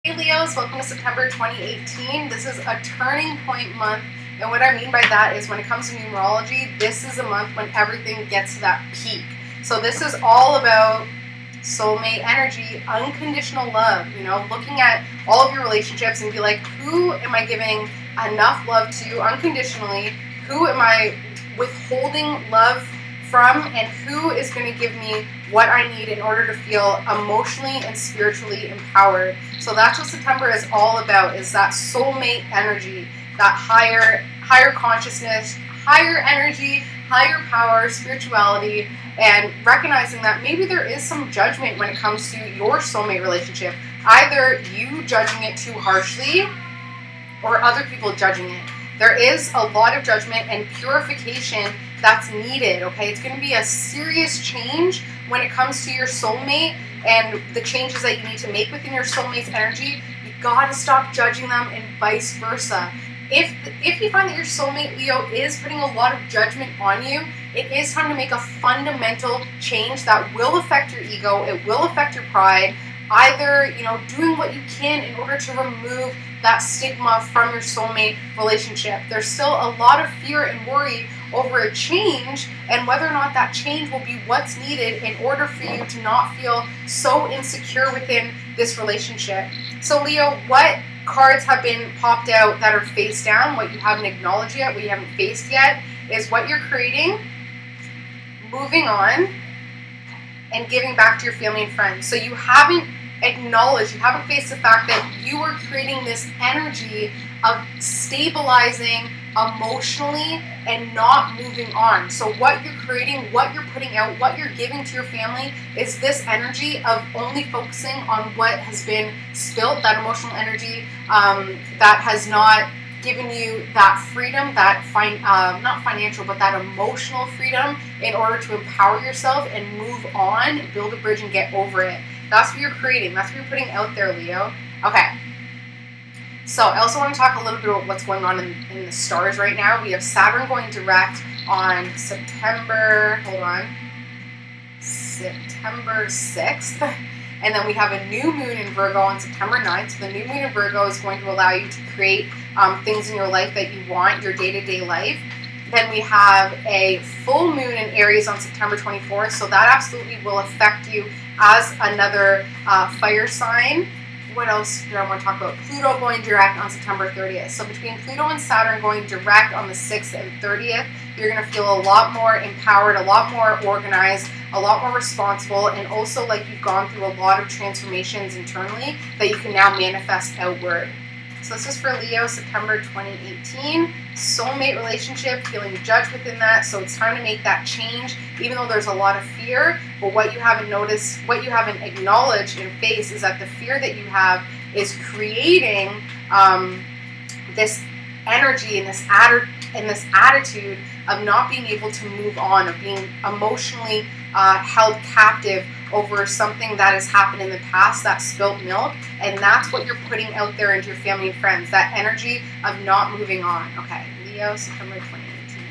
Hey Leos, welcome to September 2018. This is a turning point month, and what I mean by that is when it comes to numerology, this is a month when everything gets to that peak. So this is all about soulmate energy, unconditional love, looking at all of your relationships and be like, who am I giving enough love to unconditionally? Who am I withholding love from, and who is going to give me what I need in order to feel emotionally and spiritually empowered. So that's what September is all about, is that soulmate energy, that higher consciousness, higher energy, higher power, spirituality, and recognizing that maybe there is some judgment when it comes to your soulmate relationship. Either you judging it too harshly or other people judging it. There is a lot of judgment and purification that's needed, okay? It's going to be a serious change when it comes to your soulmate and the changes that you need to make within your soulmate's energy. You got to stop judging them and vice versa. If you find that your soulmate, Leo, is putting a lot of judgment on you, it is time to make a fundamental change that will affect your ego, it will affect your pride, either, doing what you can in order to remove that stigma from your soulmate relationship. There's still a lot of fear and worry over a change and whether or not that change will be what's needed in order for you to not feel so insecure within this relationship. So Leo, what cards have been popped out that are face down, what you haven't acknowledged yet, what you haven't faced yet, is what you're creating, moving on, and giving back to your family and friends. So you haven't acknowledged, you haven't faced the fact that you are creating this energy of stabilizing emotionally and not moving on. So what you're creating, what you're putting out, what you're giving to your family is this energy of only focusing on what has been spilled, that emotional energy that has not given you that freedom, that not financial, but that emotional freedom in order to empower yourself and move on, build a bridge and get over it. That's what you're creating. That's what you're putting out there, Leo. Okay. So I also want to talk a little bit about what's going on in the stars right now. We have Saturn going direct on September 6th. And then we have a new moon in Virgo on September 9th. So the new moon in Virgo is going to allow you to create things in your life that you want, your day-to-day life. Then we have a full moon in Aries on September 24th. So that absolutely will affect you as another fire sign. What else do I want to talk about? Pluto going direct on September 30th. So between Pluto and Saturn going direct on the 6th and 30th, you're going to feel a lot more empowered, a lot more organized, a lot more responsible, and also like you've gone through a lot of transformations internally that you can now manifest outward. So this is for Leo, September 2018. Soulmate relationship, feeling judged within that. So it's time to make that change, even though there's a lot of fear. But what you haven't noticed, what you haven't acknowledged and faced is that the fear that you have is creating this energy and this attitude of not being able to move on, of being emotionally held captive over something that has happened in the past, that spilt milk, and that's what you're putting out there into your family and friends, that energy of not moving on. Okay, Leo, September 2018.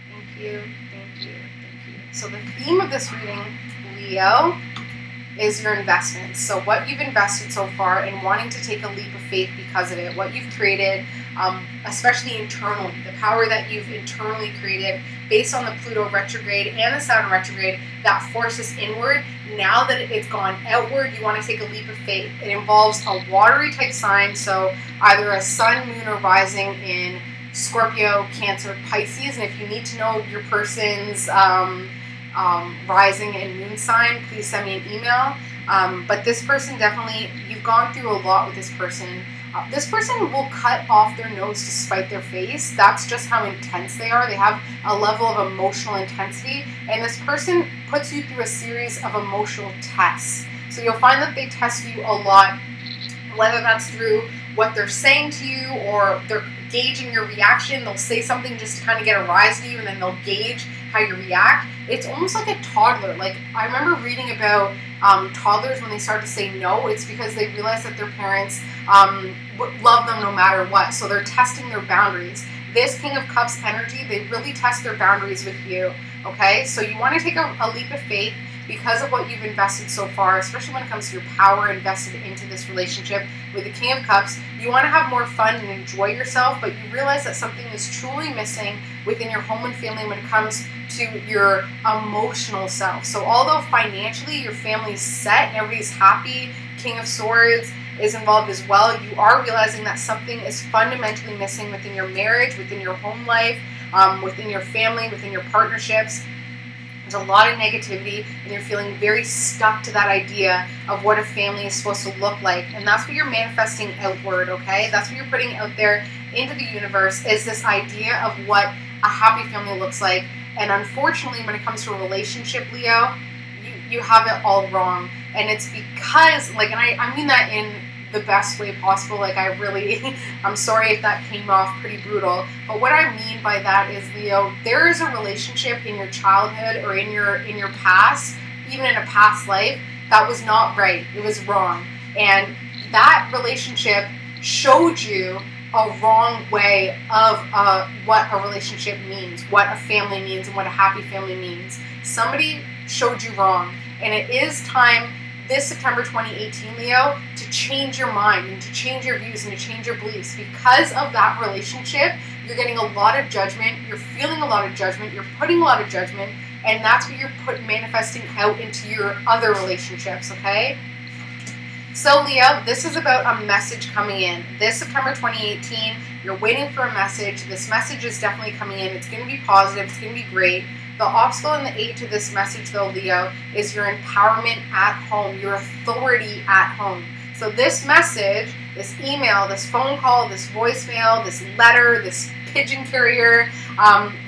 Thank you, thank you, thank you. So the theme of this reading, Leo, is your investments. So what you've invested so far and wanting to take a leap of faith because of it, what you've created, especially internally, the power that you've internally created based on the Pluto retrograde and the Saturn retrograde that forces inward. Now that it's gone outward, you want to take a leap of faith. It involves a watery type sign, so either a sun, moon, or rising in Scorpio, Cancer, Pisces. And if you need to know your person's rising and moon sign, please send me an email. But this person definitely, you've gone through a lot with this person. This person will cut off their nose to spite their face. That's just how intense they are. They have a level of emotional intensity, and this person puts you through a series of emotional tests. So you'll find that they test you a lot, whether that's through what they're saying to you or they're gauging your reaction. They'll say something just to kind of get a rise to you, and then they'll gauge how you react. It's almost like a toddler. Like, I remember reading about toddlers when they start to say no. It's because they realize that their parents love them no matter what. So they're testing their boundaries. This King of Cups energy, they really test their boundaries with you. Okay, so you want to take a leap of faith. because of what you've invested so far, especially when it comes to your power invested into this relationship with the King of Cups. You want to have more fun and enjoy yourself, but you realize that something is truly missing within your home and family when it comes to your emotional self. So although financially your family's set and everybody's happy, King of Swords is involved as well, you are realizing that something is fundamentally missing within your marriage, within your home life, within your family, within your partnerships. There's a lot of negativity, and you're feeling very stuck to that idea of what a family is supposed to look like. And that's what you're manifesting outward, okay? That's what you're putting out there into the universe, is this idea of what a happy family looks like. And unfortunately, when it comes to a relationship, Leo, you have it all wrong. And it's because, like, and I mean that in the best way possible. Like, I'm sorry if that came off pretty brutal, but what I mean by that is, Leo, there is a relationship in your childhood or in your past, even in a past life, that was not right. It was wrong. And that relationship showed you a wrong way of what a relationship means, what a family means, and what a happy family means. Somebody showed you wrong. And it is time this September 2018, Leo, to change your mind and to change your views and to change your beliefs. Because of that relationship, you're getting a lot of judgment, you're feeling a lot of judgment, you're putting a lot of judgment, and that's what you're manifesting out into your other relationships, okay? So, Leo, this is about a message coming in. This September 2018, you're waiting for a message. This message is definitely coming in. It's going to be positive. It's going to be great. The obstacle and the aid to this message, though, Leo, is your empowerment at home, your authority at home. So this message, this email, this phone call, this voicemail, this letter, this pigeon carrier,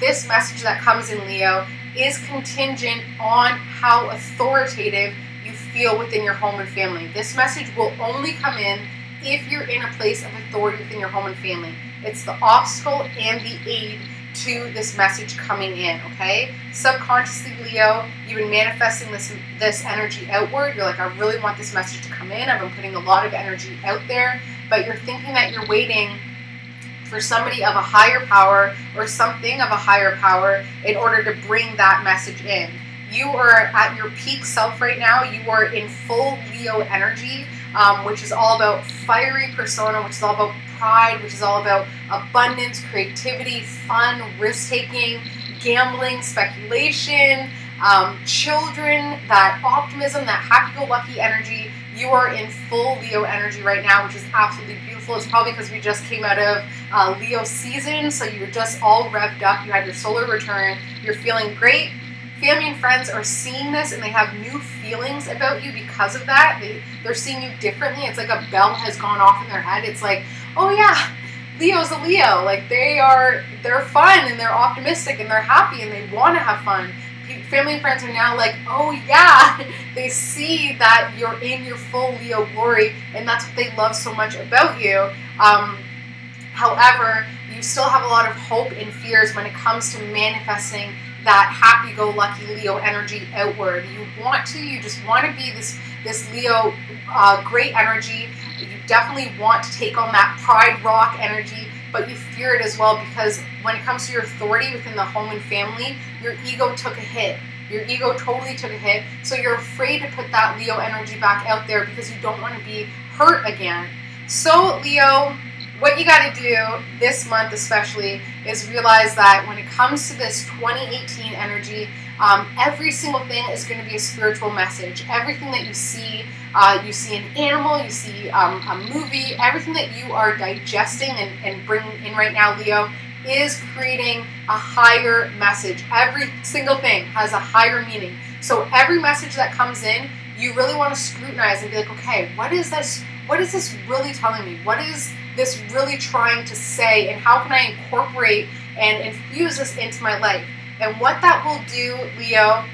this message that comes in, Leo, is contingent on how authoritative you feel within your home and family. This message will only come in if you're in a place of authority within your home and family. It's the obstacle and the aid to this message coming in, okay? Subconsciously, Leo, you've been manifesting this energy outward. You're like, I really want this message to come in. I've been putting a lot of energy out there, but you're thinking that you're waiting for somebody of a higher power or something of a higher power in order to bring that message in. You are at your peak self right now. You are in full Leo energy, which is all about fiery persona, which is all about pride, which is all about abundance, creativity, fun, risk-taking, gambling, speculation, children, that optimism, that happy-go-lucky energy. You are in full Leo energy right now, which is absolutely beautiful. It's probably because we just came out of Leo season, so you were just all revved up. You had your solar return. You're feeling great. Family and friends are seeing this, and they have new feelings about you because of that. They're seeing you differently. It's like a bell has gone off in their head. It's like, oh yeah, Leo's a Leo. Like, they're fun, and they're optimistic, and they're happy, and they want to have fun. Family and friends are now like, oh yeah, they see that you're in your full Leo glory, and that's what they love so much about you. However, you still have a lot of hope and fears when it comes to manifesting that happy-go-lucky Leo energy outward. You just want to be this Leo great energy. You definitely want to take on that pride rock energy, but you fear it as well because when it comes to your authority within the home and family, your ego took a hit. Your ego totally took a hit, so you're afraid to put that Leo energy back out there because you don't want to be hurt again. So, Leo, what you got to do this month especially is realize that when it comes to this 2018 energy, every single thing is going to be a spiritual message. Everything that you see an animal, you see a movie, everything that you are digesting and bringing in right now, Leo, is creating a higher message. Every single thing has a higher meaning. So every message that comes in, you really want to scrutinize and be like, okay, what is this? What is this really telling me? What is this really trying to say, and how can I incorporate and infuse this into my life? And what that will do, Leo,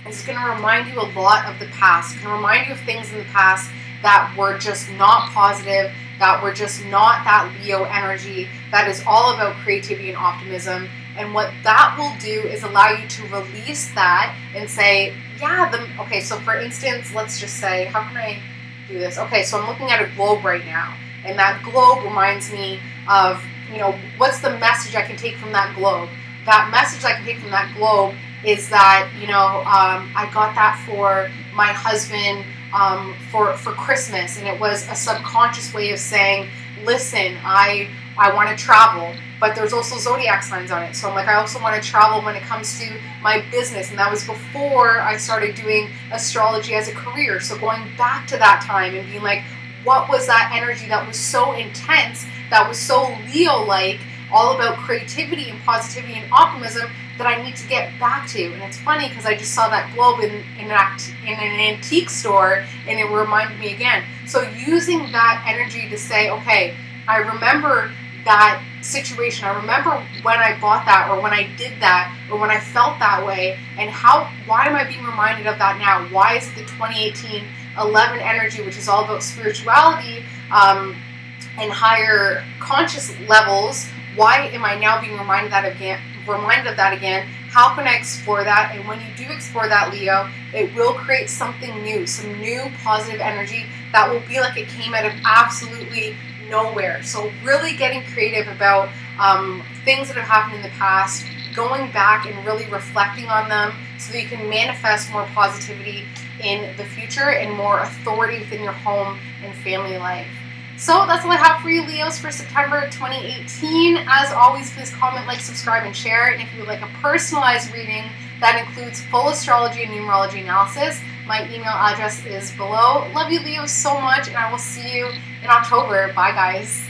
is going to remind you a lot of the past. It's going to remind you of things in the past that were just not positive, that were just not that Leo energy, that is all about creativity and optimism. And what that will do is allow you to release that and say, yeah, okay, so for instance, let's just say, how can I do this? Okay, so I'm looking at a globe right now. And that globe reminds me of, what's the message I can take from that globe? That message I can take from that globe is that, you know, I got that for my husband for Christmas, and it was a subconscious way of saying, listen, I want to travel, but there's also zodiac signs on it. So I'm like, I also want to travel when it comes to my business. And that was before I started doing astrology as a career. So going back to that time and being like, what was that energy that was so intense, that was so Leo-like, all about creativity and positivity and optimism, that I need to get back to. And it's funny because I just saw that globe in an antique store, and it reminded me again. So using that energy to say, okay, I remember that situation, I remember when I bought that, or when I did that, or when I felt that way, and why am I being reminded of that now? Why is it the 2018 11 energy, which is all about spirituality and higher conscious levels? Why am I now being reminded of that again? How can I explore that? And when you do explore that, Leo, it will create something new, some new positive energy that will be like it came out of absolutely nowhere. So really getting creative about things that have happened in the past, going back and really reflecting on them so that you can manifest more positivity in the future and more authority within your home and family life. So that's all I have for you, Leos, for September 2018. As always, please comment, like, subscribe, and share. And if you would like a personalized reading that includes full astrology and numerology analysis, my email address is below. Love you, Leos, so much, and I will see you in October. Bye, guys.